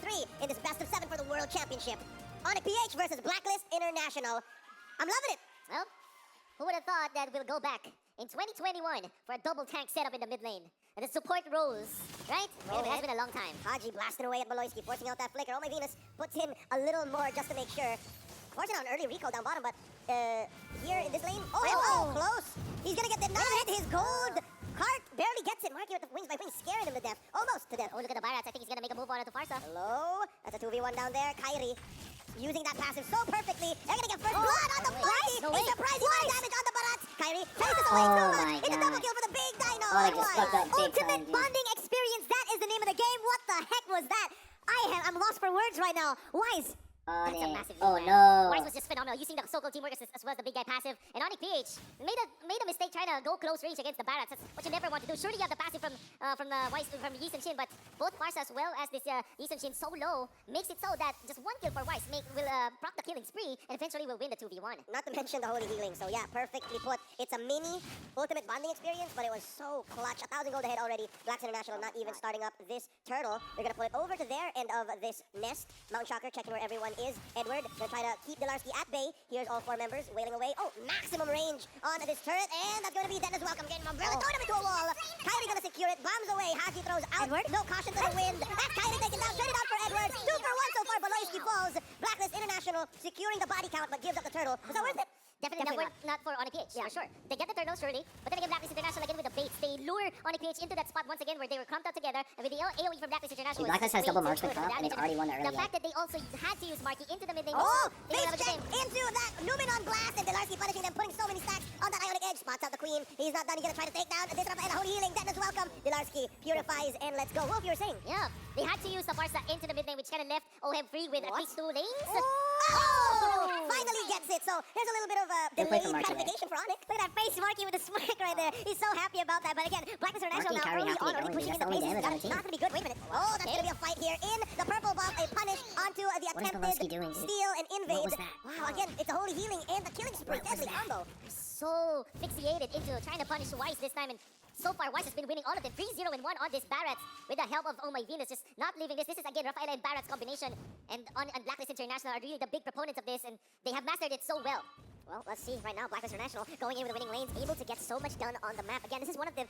3 in this best of 7 for the World Championship. Onic PH versus Blacklist International. I'm loving it. Well, who would have thought that we'll go back in 2021 for a double tank setup in the mid lane? And the support roles, right? It has been a long time. Haji blasting away at Baloyski, forcing out that flicker. Oh my Venus puts in a little more just to make sure. Forcing out an early recall down bottom, but here in this lane, oh, close. He's gonna get denied. His gold cart barely gets it. Marky with the wings by wings, scaring him to death. Almost to death. Oh, look at the Barats. I think he's gonna make a move on it to Farsa. Hello? That's a 2v1 down there. Kairi using that passive so perfectly. They're gonna get first blood on the party. No a surprising amount of damage on the Barats. Kairi chases away too much. It's a double kill for the big dino. Ultimate bonding experience. That is the name of the game. What the heck was that? I'm lost for words right now. Wise. That's a massive lead, no. Wise was just phenomenal. Using the so-called teamwork as well as the big guy passive. And Onic PH made a mistake trying to go close range against the Barats. That's what you never want to do. Surely you have the passive from Yi Sun Shin, but both Farsa as well as this Yi Sun Shin so low makes it so that just one kill for Wise will proc the killing spree and eventually will win the 2v1. Not to mention the holy healing. So yeah, perfectly put. It's a mini ultimate bonding experience, but it was so clutch. 1,000 gold ahead already. Blacks International not even starting up this turtle. They're gonna put it over to their end of this nest. Mountain Shocker checking where everyone is. Edward gonna try to keep Delarski at bay. Here's all 4 members wailing away. Oh, maximum range on this turret, and that's gonna be dead as well. Getting umbrella, throwing him into a wall. Kairi gonna secure it. Bombs away. Haji throws out. Edward? No caution to the wind. That's Kairi taken down. Turn it out for Edward. 2 for 1 so far. Baloyski falls. Blacklist International securing the body count, but gives up the turtle. Was that worth it? Definitely not for Onic PH, for sure. They get the turtle surely, but then again, Blacklist International again with the baits. They lure Onic PH into that spot once again where they were clumped out together, and with the AoE from Blacklist International. Blacklist has double marksman comp, and they've already won the early The fact that they also had to use Marky into the mid lane. Oh, face check into that Numen on blast, and Delarski punishing them, putting so many stacks on that Ionic edge. Spots out the queen. He's not done. He's gonna try to take down this Rafaela. Holy healing. Deadness welcome. Delarski purifies, and let's go. Wolf, you were saying? Yeah, they had to use the Farsa into the mid lane, which kind of left OHEM free with at least 2 lanes. Oh! Finally gets it. So here's a little bit of a delayed gratification for Onic. Look at that face, Marky with a smirk right there. He's so happy about that. But again, Blacklist International now early on, already pushing in the pace. It's not gonna be good. Wait a minute. Oh, that's gonna be a fight here in the purple buff. A punish onto the attempted steal and invade. Wow, again, it's a holy healing and the killing spree. Deadly combo. So fixated into trying to punish Wise this time, and so far Wise has been winning all of them. 3-0 and 1 on this Barats with the help of Oh My Venus, just not leaving this. This is again Rafaela and Barats combination, and Blacklist International are really the big proponents of this, and they have mastered it so well. Well, let's see right now. Blacklist International going in with the winning lanes, able to get so much done on the map. Again, this is one of the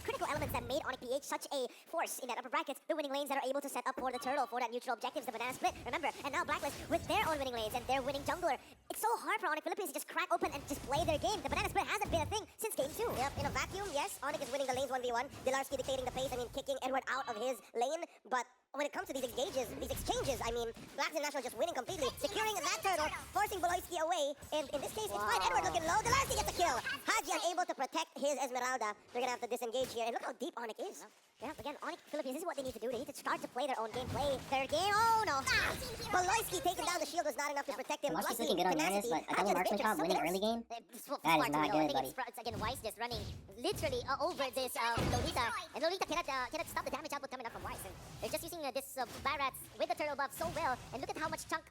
critical elements that made Onic PH such a force in that upper brackets. The winning lanes that are able to set up for the turtle, for that neutral objectives, the banana split. Remember, and now Blacklist with their own winning lanes and their winning jungler. It's so hard for Onic Philippines to just crack open and just play their game. The banana split hasn't been a thing since game 2. Yep, in a vacuum, yes, Onic is winning the lanes 1v1. Delarski dictating the pace, kicking Edward out of his lane, but when it comes to these exchanges, Blacks International just winning completely, securing that turtle, forcing Baloyski away, and in this case, it's fine. Edward looking low, Delarski gets a kill. Haji unable to protect his Esmeralda. They're gonna have to disengage here, and look how deep Onic is. Yeah, again, Onic Philippines, this is what they need to do. They need to start to play their own game, play their game. Oh no! Baloyski taking down the shield was not enough to protect him. Baloyski's looking good on Uranus, but a double marksman comp winning early game? That is not good, buddy. It's again Wise just running literally over this Lolita, and Lolita cannot stop the damage output coming up from Wise. And they're just using this Barats with the turtle buff so well, and look at how much chunk,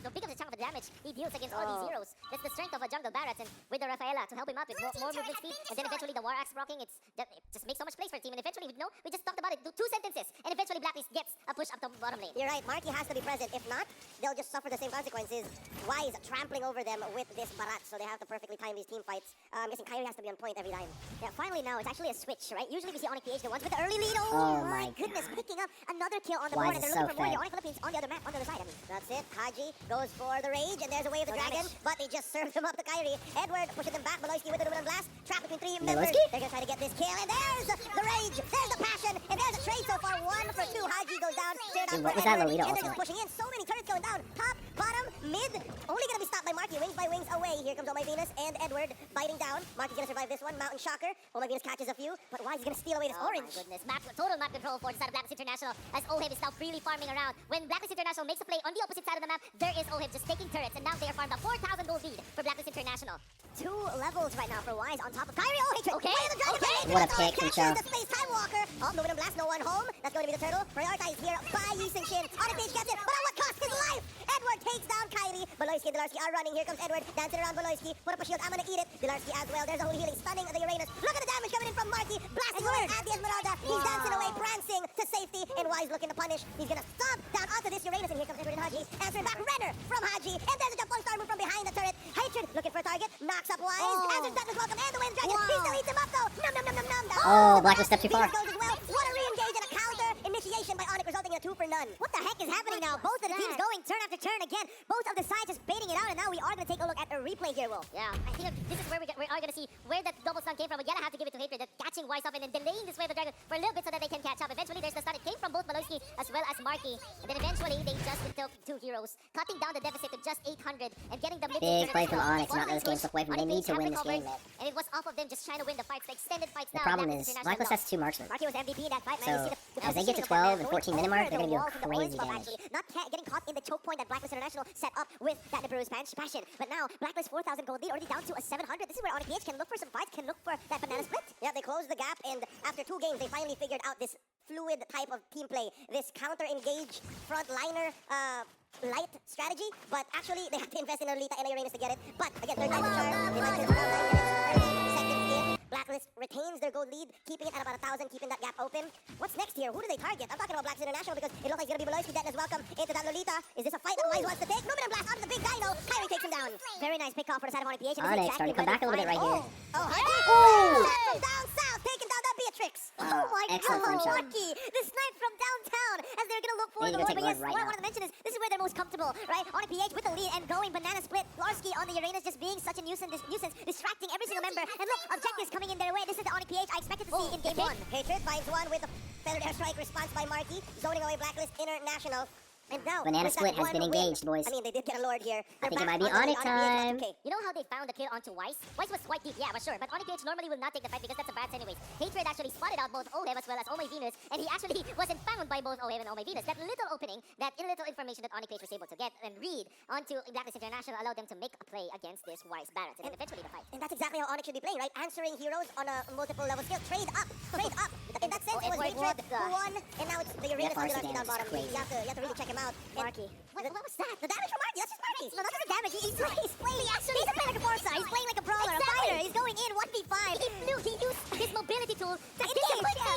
the big of the chunk of the damage he deals against all these heroes. That's the strength of a jungle Barats, and with the Rafaela to help him out with more movement speed, and then eventually the War Axe rocking, it just makes so much place for the team, and eventually, we just talked about it, 2 sentences, and eventually Blacklist gets a push up the bottom lane. You're right, Marky has to be present. If not, they'll just suffer the same consequences. Wise trampling over them with this Barat, so they have to perfectly time these team fights. I'm guessing Kairi has to be on point every time. Yeah, finally now, it's actually a switch, right? Usually we see Onic PH, the ones with the early lead. Oh my goodness, picking up another kill on the board, and they're looking for more. Onic Philippines on the other map, on the other side. That's it. Haji goes for the rage, and there's a wave of the dragon, but they just served him up to Kairi. Edward pushes them back. Baloyski with the Numen blast. Trap between 3 members. They're gonna try to get this kill, and there's the rage, there's the passion, and there's a trade so far. 1 for 2. Haji goes down. Dude, what was that Lolita and they're ultimate? just pushing in. So many turrets going down. Top, bottom, mid. Only gonna be stopped by Marky. Wings by wings away. Here comes Oh My Venus and Edward biting down. Marky's gonna survive this one. Mountain Shocker. Oh My Venus catches a few, but why is he gonna steal away this orange? My goodness, total map control for the side of Blacklist International, as OHEM is now freely farming around. When Blacklist International makes a play on the opposite side of the map, there is OHEM just taking turrets, and now they are farmed a 4,000 gold lead for Blacklist International. 2 levels right now for Wise on top of Kairi. Oh, hatred. Okay. The dragon What a pick from Cho. The space time walker. Oh, Numen blast. No one home. That's going to be the turtle. Prioritized here by Yi Sun Shin. Onic PH gets it, but at what cost? His life. Edward takes down Kairi. Beloyski and Delarski are running. Here comes Edward, dancing around Beloyski. Put up a shield, I'm gonna eat it. Delarski as well. There's a holy healing, stunning the Uranus. Look at the damage coming in from Marky. Blasting away at the Esmeralda. He's dancing away, prancing to safety. And Wise looking to punish. He's gonna stomp down onto this Uranus. And here comes Edward and Haji. Answering back, Renner from Haji. And there's a jump on star move from behind the turret. Hatred looking for a target. Knocks up Wise. Answers Douglas welcome. And the Wind Dragon. He still eats him up though. Num num num num num. Oh, Blacklist stepped too far. Goes as well. What a re-engage and a counter initiation by Onic, resulting in a 2 for none. What the heck is happening now? Both of the teams going turn after turn again. Both of the sides just baiting it out, and now we are going to take a look at a replay here, Wolf. Yeah, I think this is where we are going to see where that double stun came from. We gotta have to give it to Hatred, that catching Wise off and then delaying this wave of Dragon for a little bit so that they can catch up. Eventually, there's the stun. It came from both Beloyski as well as Marky. And then eventually, they just took 2 heroes, cutting down the deficit to just 800 and getting the mid. Big play from Onyx, not those games took away from them. They need to win this game, man. And it was off of them just trying to win the fights, the extended fights The now. problem is, Blacklist has 2 marksmen. Marky was MVP in that fight, man. So, as they get to 12 and 14 minute mark, they're going to do crazy damage. Not getting caught in the choke point that Blacklist International set up with that Nibiru's passion. But now, Blacklist 4,000 gold lead, already down to a 700. This is where Onic PH can look for some fights, can look for that banana split. Yeah, they closed the gap, and after 2 games, they finally figured out this fluid type of team play, this counter-engage frontliner light strategy, but actually, they have to invest in Lolita and Uranus to get it. But, again, third time to charm, they might just around 9 minutes, second game. Blacklist retains their gold lead, keeping it at about 1,000, keeping that gap open. What's next here? Who do they target? I'm talking about Blacklist International because it looks like it's going to be Beloyski. Dennis, welcome into that Lolita. Is this a fight that Wise wants to take? Luminum Blast onto the big dino. Kyrie takes him down. Very nice pick off for the side of Onic PH. Onyx starting to come back a little bit right here. Oh, Haji! Oh! From down south, taking down that Beatrix. Oh my excellent god, frame shot. Marky! The snipe from downtown as they're gonna look for They the need to Lord. take But yes, Lord right what I now. wanted to mention is this is where they're most comfortable, right? Onic PH with the lead and going banana split. Larsky on the Uranus just being such a nuisance, distracting every single member. And look, objectives coming in their way. This is the Onic PH I expected to see in game 1. Hatred finds one with a feathered airstrike response by Marky, zoning away Blacklist International. And now, Banana with that split has one been engaged, win, boys. I mean, they did get a Lord here. I think it They're might be back onto Onic the time. PH. You know how they found the kill onto Wise? Wise was quite deep, yeah, but sure. But Onic PH normally will not take the fight because that's a bad anyways. Hatred actually spotted out both Ohev as well as Ome Venus, and he actually wasn't found by both Ohev and Ome Venus. That little opening, that little information that Onic PH was able to get and read onto Blacklist International allowed them to make a play against this Wise Barrett, and then eventually the fight. And that's exactly how Onyx should be playing, right? Answering heroes on a multiple level skill. Trade up, trade up. In that sense, it was Hatred who won, and now it's the Uranus on Farsi Delarski down damage bottom. is crazy. You have to really check him out. Marky. What was that? The damage from Marky, that's just Marky. No, that's the damage. He's playing actually. He's playing like a 4-star. He's playing like a brawler, a fighter. He's going in 1v5. He flew, he used his mobility tool to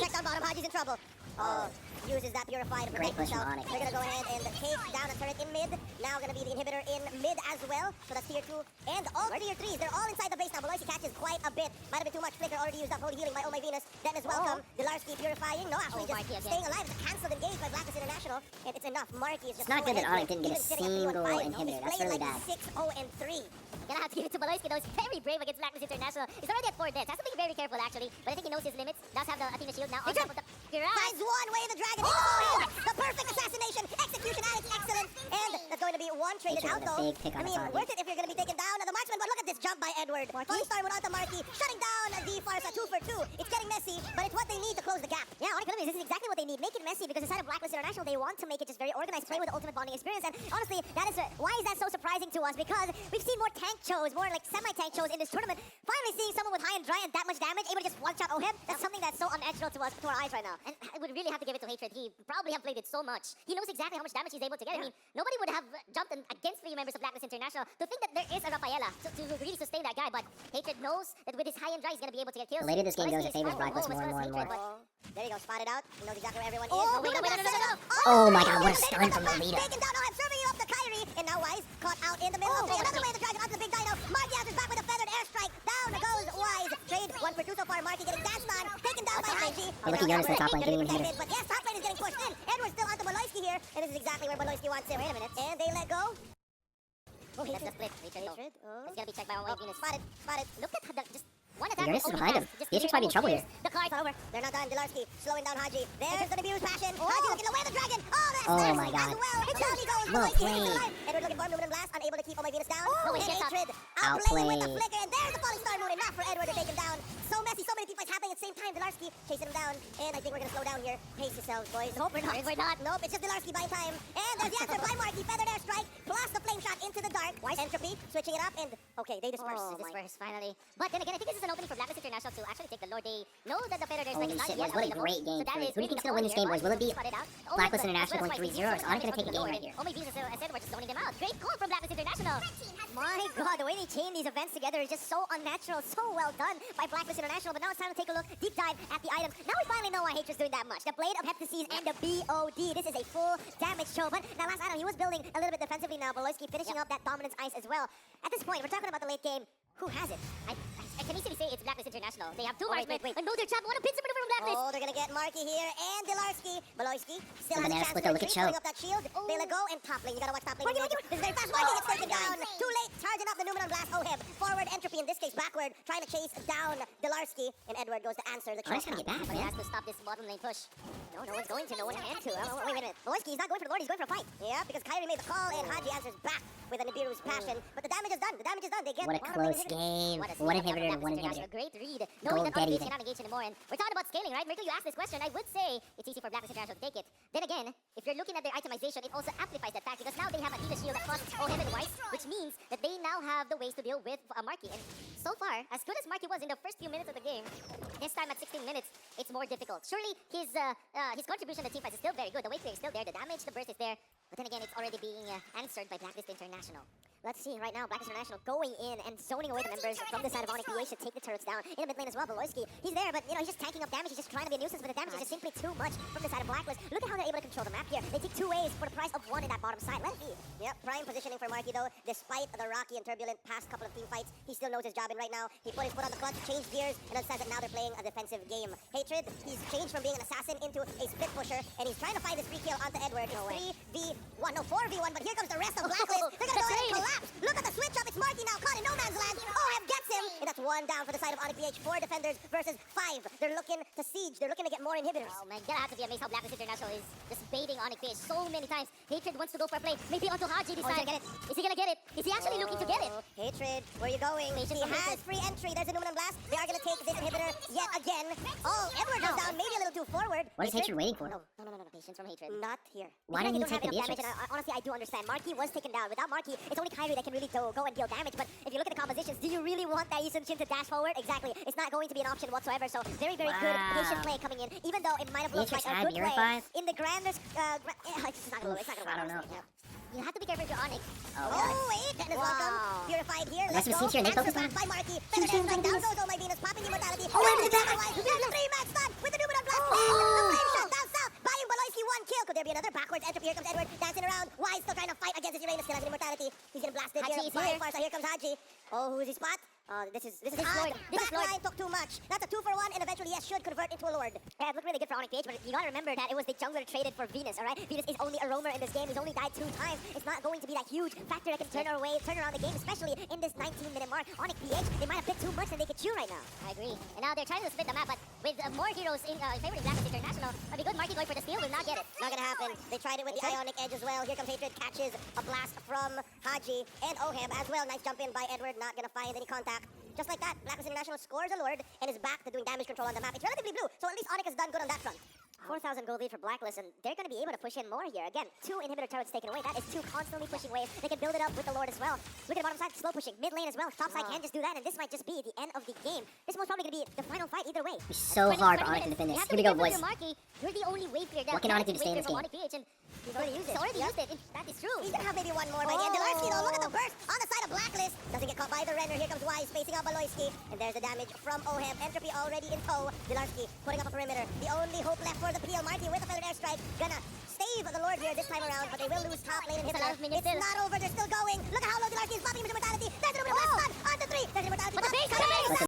Check down bottom, Haji's in trouble. Oh, uses that Purify to Great protect push from himself. Onyx. They're gonna go ahead and take down a turret in mid. Now gonna be the inhibitor in mid as well. So that's tier 2. And all tier 3s, they're all inside the base now. Beloyski catches quite a bit. Might have been too much. Flicker already used up. Holy healing by Ome Venus. Dennis, welcome. Delarski purifying. No, actually just Marky again. staying alive. It's a cancelled engage by Blacklist International. And it's enough. Marky is just It's not so good that ahead. Onyx didn't get a Even sitting at 3-1-5. single He's inhibitor. That's playing really like bad. 6-0-3. Gonna have to give it to Beloyski though. He's very brave against Blacklist International. He's already at 4 deaths. Has to be very careful actually. But I think he knows his limits. Does have the Athena shield now on top of the Garage. Finds one way the dragon. Oh! The perfect assassination. Execution at its excellent. And that's going to be one traded Hatred out with a though. big pick on I the mean, target. worth it if you're going to be taken down. The marksman, but look at this jump by Edward. Fully star went onto Marky, shutting down the Farsa 2 for 2. It's getting messy, but it's what they need to close the gap. Yeah, Onic Olympics, this is exactly what they need. Make it messy because inside of Blacklist International, they want to make it just very organized, play with the ultimate bonding experience. And honestly, that is why is that so surprising to us? Because we've seen more tank shows, more like semi-tank shows in this tournament. Finally seeing someone with high and dry and that much damage, able to just one-shot Ohev, that's something that's so unnatural to us, to our eyes right now. And I would really have to give it to Hatred. He probably have played it so much. He knows exactly how much damage he's able to get. I mean, nobody would have jumped against 3 members of Blacklist International to think that there is a Rafaela to really sustain that guy. But Hatred knows that with his high and dry, he's going to be able to get kills. The later this game goes, it favors Beloyski is Blacklist more and more and more. There you go, spotted out. He knows exactly where everyone is. Oh, wait, no. Oh my god, what a stun from Lolita. Taken down, I'm serving you up to Kyrie. And now Wise caught out in the middle of three. Another way the dragon onto the big dino. Marky answers back with a feathered airstrike. Down goes Wise. Trade 1 for 2 so far. Marky getting danced on. Taken down by Haji. Oh, look at Jonas in the top lane, getting inhibited. But yes, top lane is getting pushed in. Edward's still onto Beloyski here. And this is exactly where Beloyski wants him. Wait a minute. And they let go. Oh, that's the split. Hatred. Oh. It's going to be checked by Ome Venus. Spotted. Look at the, just one attack. Uranus is only behind him. passed. Just Beatrix might be in trouble here. The card. It's over. They're not done. Delarski slowing down Haji. There's the Nibiru's passion. Haji looking to wear the dragon. Oh, that's Oh nice my god. as well. Down he goes. Well Beloyski played. is alive. Edward looking for him. Luminum Blast. Unable to keep Ome Venus down. Oh, and he gets up. Hatred outplaying with the Outplayed. flicker. And there's the falling star moon. Enough for Edward to take him down. So messy. So many team fights happening at the same time. Delarski chasing him down. And I think we're going to slow down here. Pace yourselves, boys. Nope, we're not. We're not. Nope, it's just Delarski buying time. And there's the answer by Marky. Feathered airstrike. Plus the flame shot into the dark. Entropy. Switching it up. And okay, they disperse. Oh, disperse finally. But then again, I think this is an opening for Blacklist International to actually take the Lord. They know that the Predator is Holy like not shit, yet boys, what a available. great game So that for is us. Who do you really think's the gonna win this point game, boys? here. Will it be Spotted out. Blacklist But International as well going 3-0, or is Onic gonna take a game right here? Only Venus and Edward just zoning them out. Great call from Blacklist International. My god, the way they chain these events together is just so unnatural, so well done by Blacklist International. But now it's time to take a look, deep dive at the items. Now we finally know why Hatred's doing that much. The Blade of Heptases and the BOD. This is a full damage show. But now last item, he was building a little bit defensively now. Beloyski finishing up that Dominance Ice as well. At this point, we're talking about the late game. Who has it? I can easily say it's Blacklist International. They have two marksmen. wait. And no, they're trapped. What a pin submitter from Blacklist. Oh, they're gonna get Marky here and Dilarski. Beloyski still has a Banana chance Splitter, to look at retreat, Cho. putting up that shield. They let go and top lane. You gotta watch top lane. Marky, This is very fast. Marky gets taken down. Too late. Charging up the Numenon Blast. Oheb. Forward entropy, in this case backward. Trying to chase down Dilarski. And Edward goes to answer the Onic's choke. gonna get back, But he man. has to stop this bottom lane push. No one's going to. No one can to. Wait a minute. Beloyski, he's not going for the Lord. He's going for a fight. Yeah, because Kyrie made the call and Haji answers back with a Nibiru's passion. But the damage is done. The damage is done. They get What a bottom lane close inhibitor. game. What a One steal from inhibitor and Blacklist one International. inhibitor. Great read. Knowing that dead Onic even. cannot engage anymore. And we're talking about scaling, right? Merkel, you asked this question. I would say it's easy for Blacklist International to take it. Then again, if you're looking at their itemization, it also amplifies that fact because now they have a Adidas shield that costs Oheb and Weiss, which means that they now have the ways to deal with Marky. And so far, as good as Marky was in the first few minutes of the game, this time at 16 minutes, it's more difficult. Surely his contribution to the team fight is still very good. The weight clear is still there. The damage, the burst is there. But then again, it's already being answered by Blacklist International. Let's see right now, Blacklist International going in and zoning away the members from the side of Onic PH to take the turrets down. In the mid lane as well, Beloyski, he's there, but he's just tanking up damage. He's just trying to be a nuisance, but the damage is just simply too much from the side of Blacklist. Look at how they're able to control the map here. They take 2 ways for the price of 1 in that bottom side. Let it be. Yep, prime positioning for Marky though. Despite the rocky and turbulent past couple of team fights, he still knows his job. And right now, he put his foot on the clutch, changed gears, and understands that now they're playing a defensive game. Hatred, he's changed from being an assassin into a split pusher, and he's trying to find this free kill onto Edward. It's 3v1, no 4v1, but here comes the rest of Blacklist. They're gonna go ahead and collapse. Look at the switch up. It's Marky now caught in no man's land. Oheb gets him, and that's 1 down for the side of Onic PH. 4 defenders versus 5. They're looking to siege. They're looking to get more inhibitors. Oh man, gotta have to be amazed how Blacklist International is just baiting Onic PH so many times. Hatred wants to go for a play. Maybe onto Haji this time. Is he gonna get it? Is he actually looking to get it? Hatred, where are you going? Patience He from has Hatred. free entry. There's a Numenon Blast. They are going to take this inhibitor yet again. Oh, Edward goes down, maybe a little too forward. What is Hatred waiting for? No. Patience from Hatred. Not here. Why Because didn't he they take the don't have enough Beatrix? damage, and honestly, I do understand. Marky was taken down. Without Marky, it's only Kyrie that can really go and deal damage. But if you look at the compositions, do you really want that Ysun Shin to dash forward? Exactly. It's not going to be an option whatsoever. So very good patient play coming in. Even though it might have looked Beatrix like a had good play. Purify? In the grander, it's just not going to work. I don't know. You have to be careful with your Onic. Oh, wait. That is welcome. Purified here. Let's Nice to go. see you. Nice Answer focus back on. by Marky. Better than down goes my Venus. Popping immortality. Oh, wait, look at that. There's a 3-man stun with the Numenon Blast. And the flame shot down south. Buying Beloyski 1 kill. Could there be another backwards entropy? Here comes Edward dancing around. Wise still trying to fight against his Uranus. Still has an immortality. He's getting blasted Haji here is by here. Farsa. Here comes Haji. Oh, who's his spot? This is This is Lord. This is Lord. Backline took too much. That's a 2-for-1, and eventually, yes, should convert into a Lord. Yeah, it looked really good for Onic PH, but you gotta remember that it was the jungler traded for Venus, alright? Venus is only a roamer in this game. He's only died 2 times. It's not going to be that huge factor that can turn around the game, especially in this 19-minute mark. Onic PH, they might have bit too much than they could chew right now. I agree. And now they're trying to split the map, but with more heroes in favoring Blacklist International, a good Marky going for the steal will not get it. Not gonna happen. They tried it with the Ionic Edge as well. Here comes Hatred, catches a blast from Haji and Oheb as well. Nice jump in by Edward, not gonna find any contact. Just like that, Blacklist International scores a Lord and is back to doing damage control on the map. It's relatively blue, so at least Onic has done good on that front. 4,000 gold lead for Blacklist, and they're going to be able to push in more here. Again, 2 inhibitor turrets taken away. That is 2 constantly pushing waves. They can build it up with the Lord as well. Look at the bottom side, slow pushing. Mid lane as well. Top side can just do that, and this might just be the end of the game. This is most probably going to be the final fight either way. It's so hard for Onic to defend this. Here we go, boys. You're the only wave clear. What can Onic do to stay in this game? PH, and He's already used it. He's already used it. That is true. He's gonna have maybe one more by the end. Dilarski though, look at the burst on the side of Blacklist. Doesn't get caught by the Renner. Here comes Wise facing out Beloyski. And there's the damage from Oheb. Entropy already in tow. Dilarski putting up a perimeter. The only hope left for the PL. Marky with a feathered airstrike. Gonna save the Lord here this time around, but they will lose top lane inhibitor. It's not over. They're still going. Look at how low Dilarski is popping him with immortality. There's an immortality stun on the 3. There's an immortality. But the base,